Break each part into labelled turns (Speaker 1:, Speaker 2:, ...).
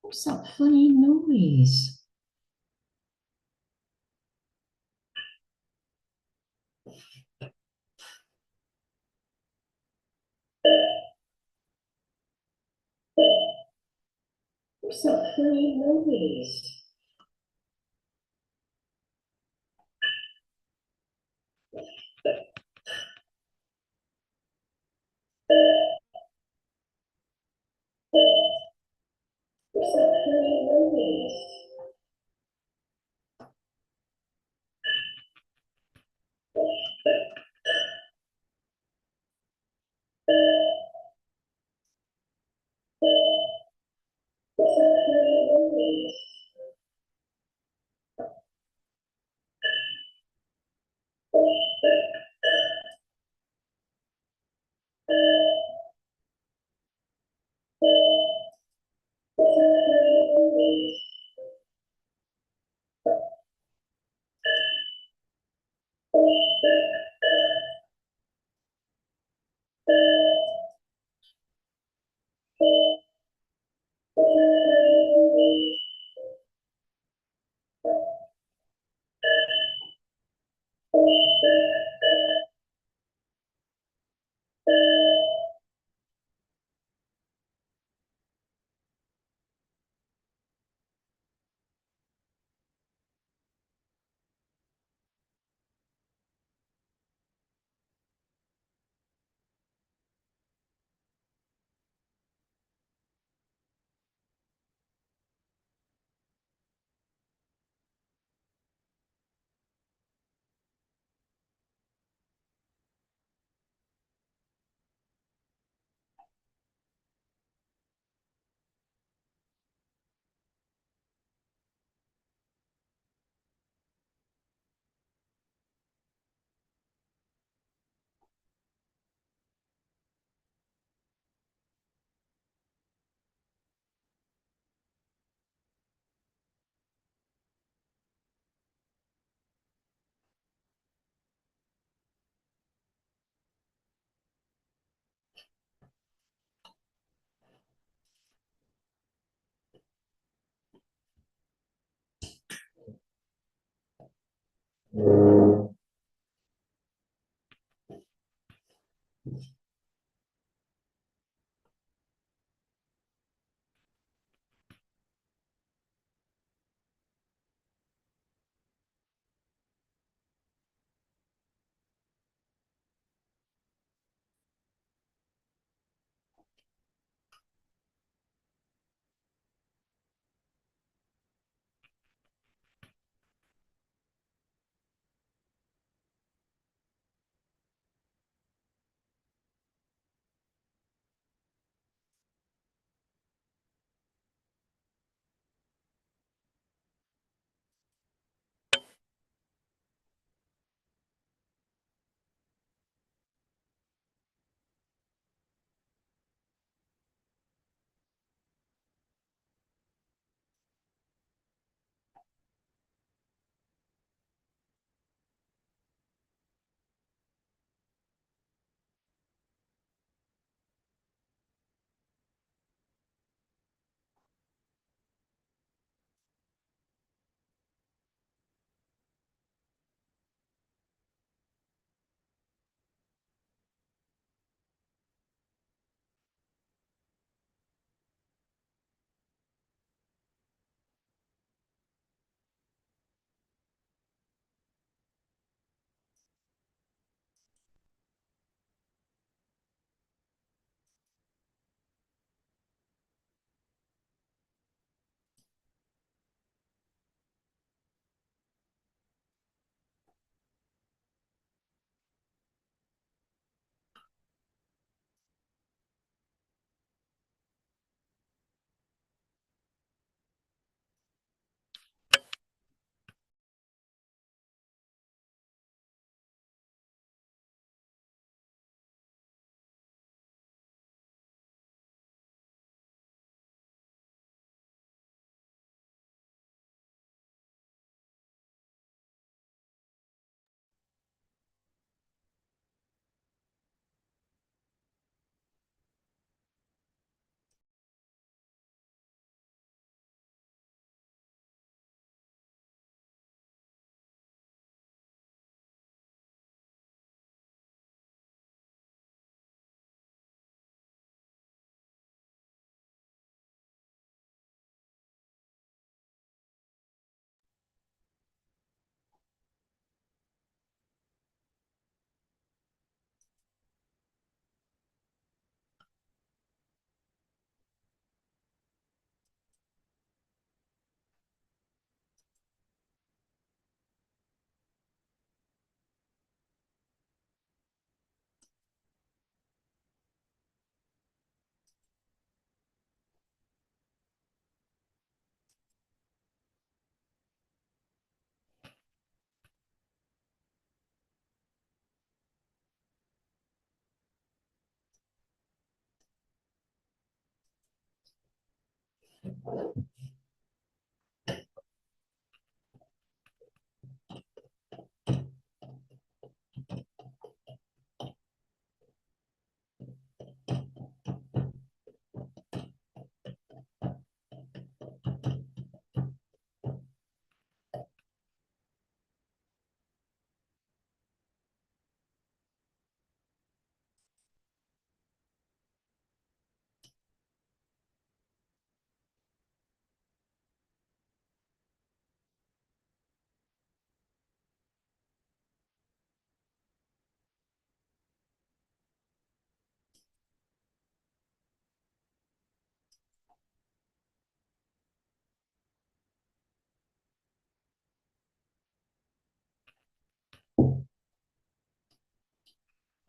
Speaker 1: What's that funny noise? What's that funny noise? What's that funny noise? What's that funny noise? What's that funny noise?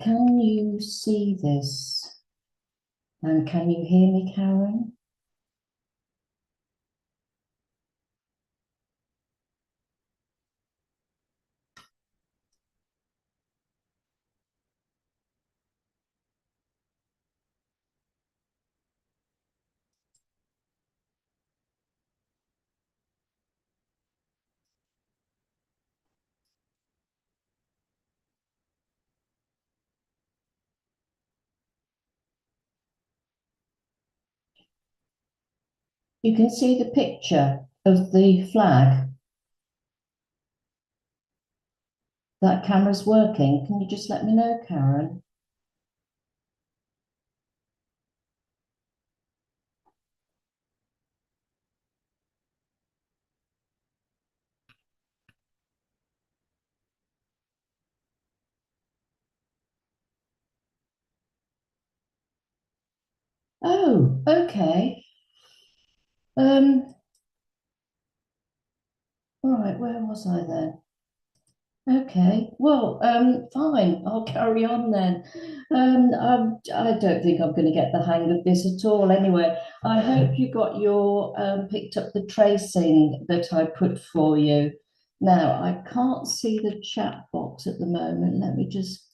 Speaker 2: Can you see this? And can you hear me, Karen? You can see the picture of the flag. That camera's working. Can you just let me know, Karen? Oh, okay. Right, where was I then? Okay, well, fine, I'll carry on then. I don't think I'm going to get the hang of this at all. Anyway, I hope you got your picked up the tracing that I put for you. Now, I can't see the chat box at the moment. Let me just.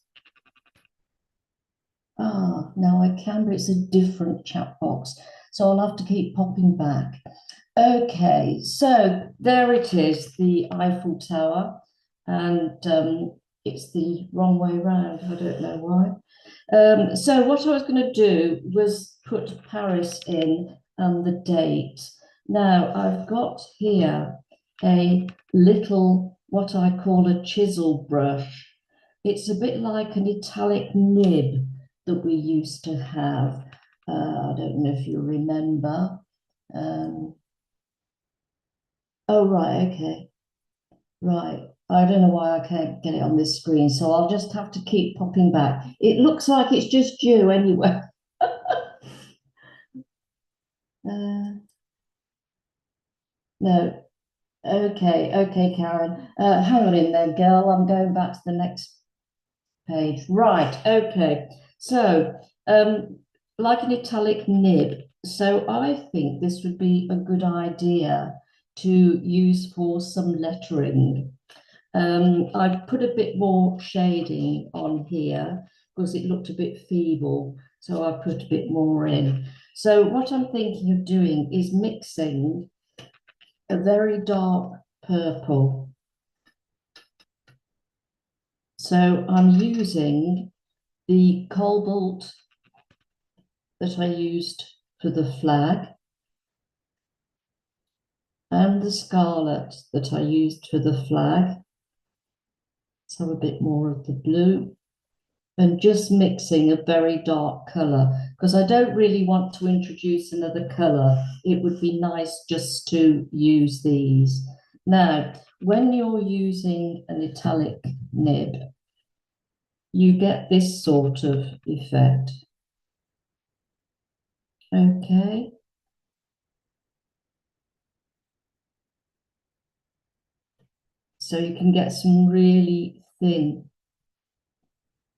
Speaker 2: Now I can, but it's a different chat box. So I'll have to keep popping back. Okay, so there it is, the Eiffel Tower, and it's the wrong way round. I don't know why. So what I was going to do was put Paris in and the date. Now I've got here a little, what I call a chisel brush. It's a bit like an italic nib that we used to have. I don't know if you remember. Oh, right, okay. Right. I don't know why I can't get it on this screen, so I'll just have to keep popping back. It looks like it's just you anyway. No. Okay, okay, Karen. Hang on in there, girl. I'm going back to the next page. Right, okay. So, um, like an italic nib. So I think this would be a good idea to use for some lettering. I've put a bit more shading on here because it looked a bit feeble, so I put a bit more in. So what I'm thinking of doing is mixing a very dark purple. So I'm using the cobalt that I used for the flag and the scarlet that I used for the flag. So a bit more of the blue. And just mixing a very dark color because I don't really want to introduce another color. It would be nice just to use these. Now, when you're using an italic nib, you get this sort of effect. Okay. So you can get some really thin,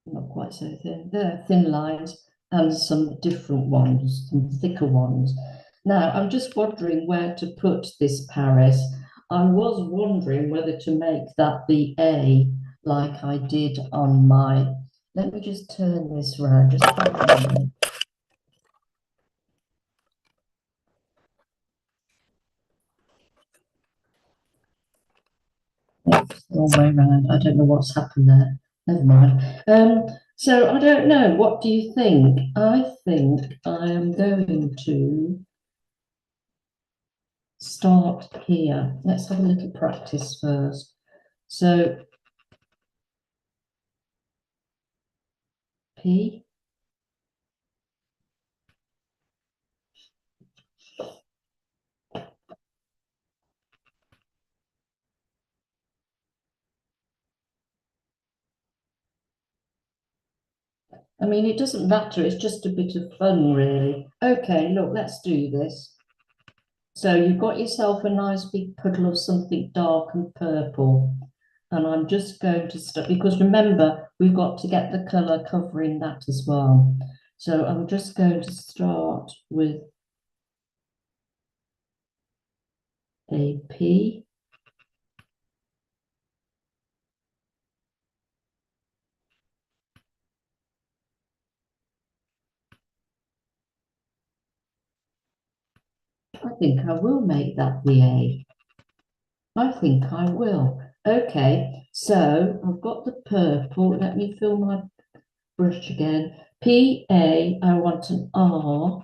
Speaker 2: not quite so thin, there, thin lines and some different ones, some thicker ones. Now, I'm just wondering where to put this Paris. I was wondering whether to make that the A like I did on my, let me just turn this around, just for a moment. wrong way around. I don't know what's happened there. Never mind. So I don't know. What do you think? I think I am going to start here. Let's have a little practice first. So P. I mean, it doesn't matter. It's just a bit of fun, really. Okay, look, let's do this. So you've got yourself a nice big puddle of something dark and purple. And I'm just going to start, because remember, we've got to get the colour covering that as well. So I'm just going to start with a P. I think I will make that the A. I think I will. Okay, so I've got the purple. Let me fill my brush again. P-A, I want an R.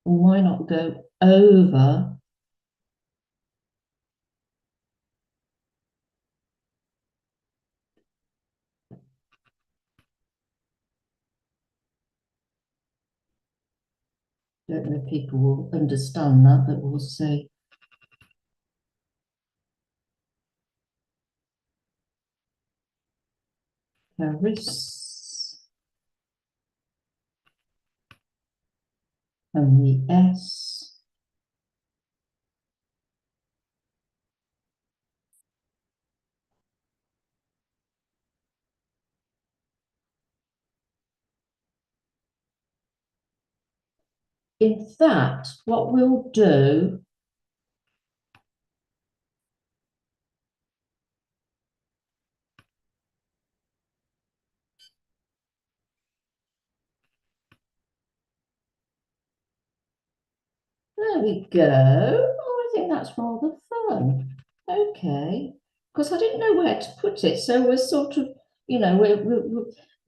Speaker 2: Why not go over? Don't know if people will understand that, but we'll see. Paris. And the S. In fact, what we'll do, there we go. Oh, I think that's rather fun. Okay, because I didn't know where to put it. So we're sort of, you know,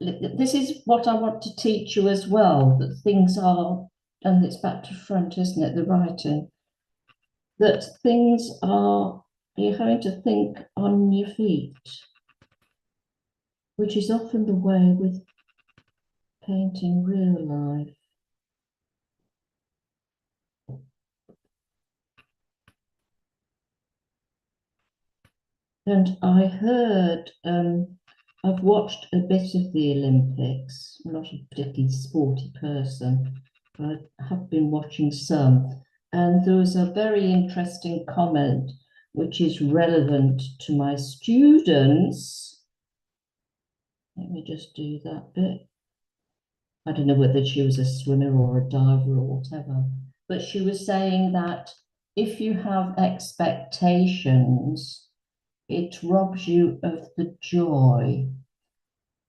Speaker 2: this is what I want to teach you as well, that things are, and it's back to front, isn't it, the writing, that things are, you're having to think on your feet, which is often the way with painting real life. And I heard, I've watched a bit of the Olympics. I'm not a particularly sporty person, but I have been watching some. And there was a very interesting comment which is relevant to my students. Let me just do that bit. I don't know whether she was a swimmer or a diver or whatever, but she was saying that if you have expectations, it robs you of the joy.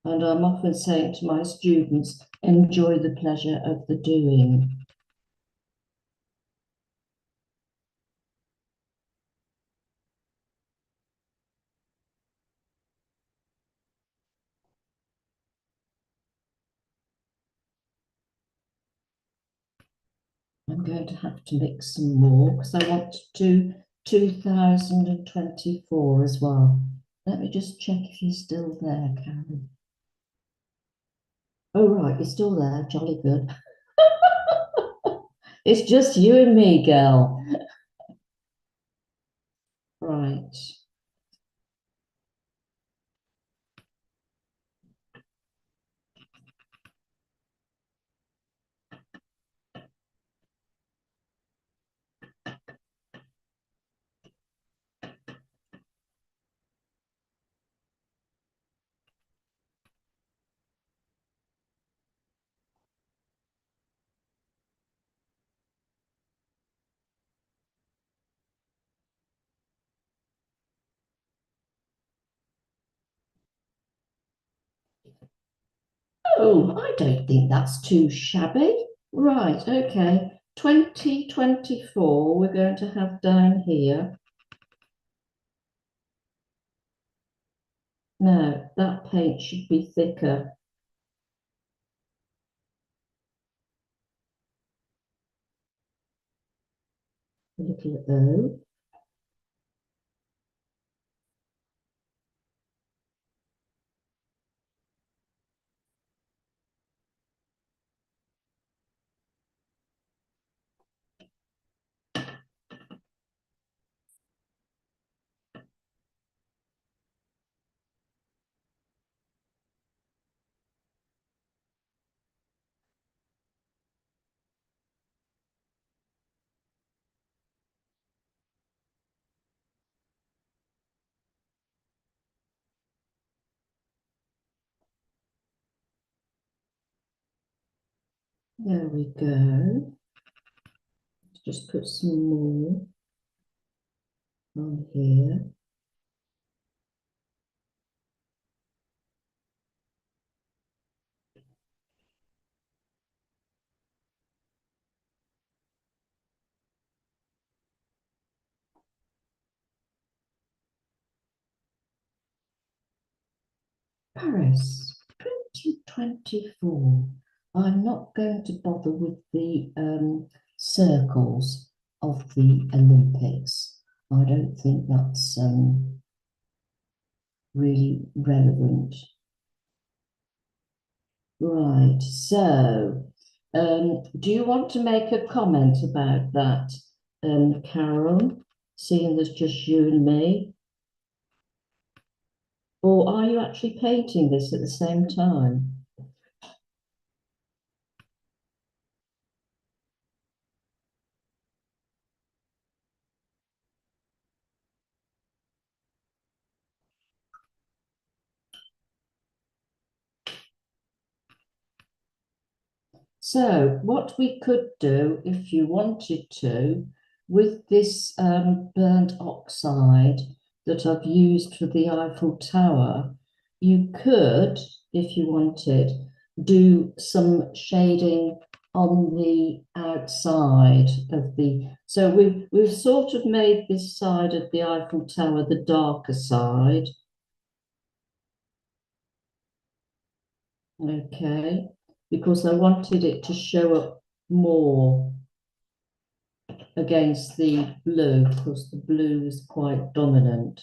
Speaker 2: And I'm often saying to my students, enjoy the pleasure of the doing. I'm going to have to mix some more because I want to do 2024 as well. Let me just check if you're still there, Karen. Oh, right, you're still there. Jolly good. It's just you and me, girl. Right. Oh, I don't think that's too shabby. Right, okay. 2024, we're going to have down here. Now, that paint should be thicker. A little O. There we go. Just put some more on here. Paris 2024. I'm not going to bother with the circles of the Olympics. I don't think that's really relevant. Right, so do you want to make a comment about that, Carol, seeing there's just you and me? Or are you actually painting this at the same time? So what we could do, if you wanted to, with this burnt oxide that I've used for the Eiffel Tower, you could, if you wanted, do some shading on the outside of the, so we've sort of made this side of the Eiffel Tower the darker side. Okay, because I wanted it to show up more against the blue, because the blue is quite dominant.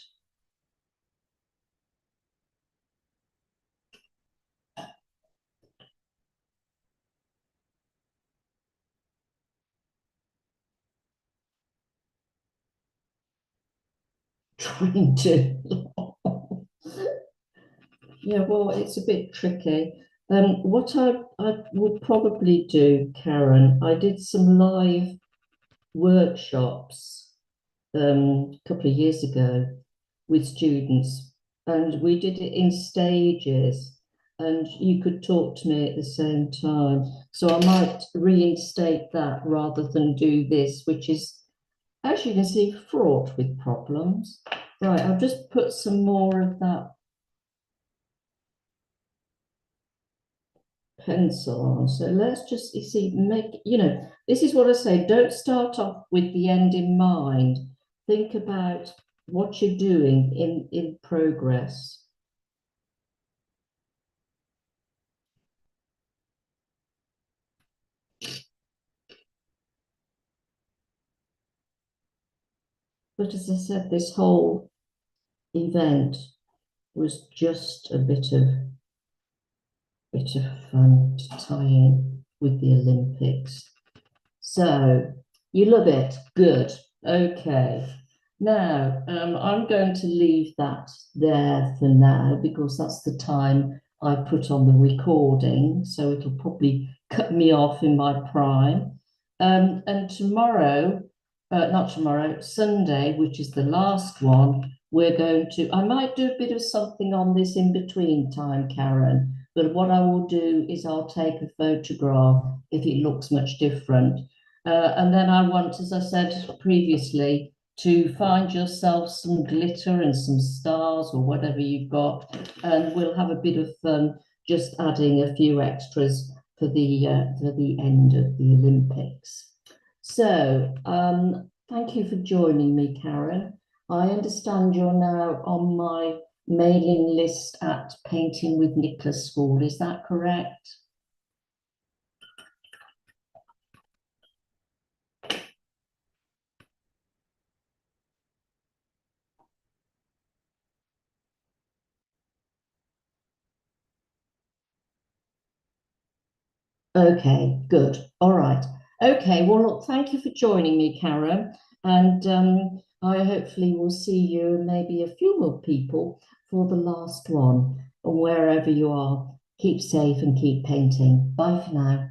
Speaker 2: Trying to. Yeah, well, it's a bit tricky. What I would probably do, Karen, I did some live workshops a couple of years ago with students, and we did it in stages, and you could talk to me at the same time. So I might reinstate that rather than do this, which is, as you can see, fraught with problems. Right, I'll just put some more of that pencil on. So let's just, you see, this is what I say, don't start off with the end in mind. Think about what you're doing in progress. But as I said, this whole event was just a bit of fun to tie in with the Olympics. So you love it. Good. Okay. Now, I'm going to leave that there for now because that's the time I put on the recording. So it'll probably cut me off in my prime. And tomorrow, not tomorrow, Sunday, which is the last one, we're going to, I might do a bit of something on this in between time, Karen. But what I will do is I'll take a photograph if it looks much different. And then I want, as I said previously, to find yourself some glitter and some stars or whatever you've got, and we'll have a bit of fun just adding a few extras for the end of the Olympics. So thank you for joining me, Karen. I understand you're now on my mailing list at Painting-with-Nicola School. Is that correct? Okay, good. All right. Okay, well, look, thank you for joining me, Karen. And I hopefully will see you and maybe a few more people for the last one. And wherever you are, keep safe and keep painting. Bye for now.